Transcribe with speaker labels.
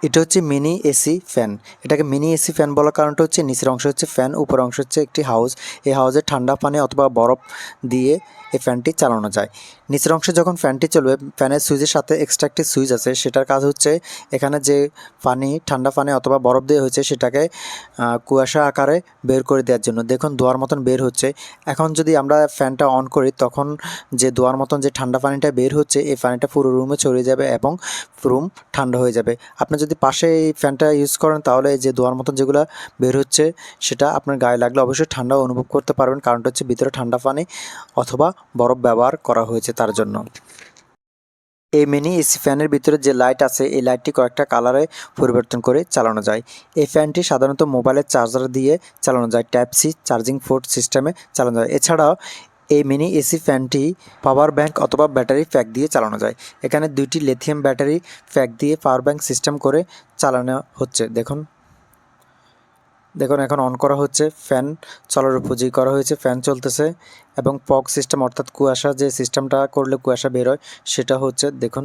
Speaker 1: এটা হচ্ছে mini AC fan. এটাকে মিনি এসি ফ্যান বলার কারণটা হচ্ছে নিচের অংশ হচ্ছে ফ্যান, উপর অংশ হচ্ছে একটি হাউস। এই হাউসে ঠান্ডা পানি অথবা বরফ দিয়ে এই ফ্যানটি চালানো যায়। নিচের অংশে যখন ফ্যানটি চলবে, ফ্যানের সুইচের সাথে এক্সট্রা একটি সুইচ আছে, সেটার কাজ হচ্ছে এখানে যে পানি, ঠান্ডা পানি অথবা বরফ দেওয়া হয়েছে সেটাকে কুয়াশা আকারে বের করে দেওয়ার জন্য। দেখুন ধোঁয়ার মতন বের হচ্ছে। এখন যদি আমরা ফ্যানটা অন করি তখন যে ধোঁয়ার মতন যে ঠান্ডা পানিটা বের হচ্ছে, এই পানিটা পুরো রুমে ছড়িয়ে যাবে এবং রুম ঠান্ডা হয়ে যাবে। আপনি যদি পাশে এই ফ্যানটা ইউজ করেন তাহলে এই যে ধোঁয়ার মতন যেগুলো বের হচ্ছে সেটা আপনার গায়ে লাগলে অবশ্যই ঠান্ডা অনুভব করতে পারবেন, কারণটা হচ্ছে ভিতরে ঠান্ডা পানি অথবা বরফ ব্যবহার করা হয়েছে তার জন্য। এই মিনি এসি ফ্যানের ভিতরে যে লাইট আছে, এই লাইটটি কয়েকটা কালারে পরিবর্তন করে চালানো যায়। এই ফ্যানটি সাধারণত মোবাইলের চার্জার দিয়ে চালানো যায়, টাইপ সি চার্জিং পোর্ট সিস্টেমে চালানো যায়। এছাড়াও এই মিনি এসি ফ্যানটি পাওয়ার ব্যাংক অথবা ব্যাটারি প্যাক দিয়ে চালানো যায়। এখানে দুইটি লিথিয়াম ব্যাটারি প্যাক দিয়ে পাওয়ার ব্যাংক সিস্টেম করে চালানো হচ্ছে। দেখুন এখন অন করা হচ্ছে, ফ্যান চলার উপযোগী করা হয়েছে, ফ্যান চলতেছে এবং ফগ সিস্টেম অর্থাৎ কুয়াশা যে সিস্টেমটা করলে কুয়াশা বের হয় সেটা হচ্ছে। দেখুন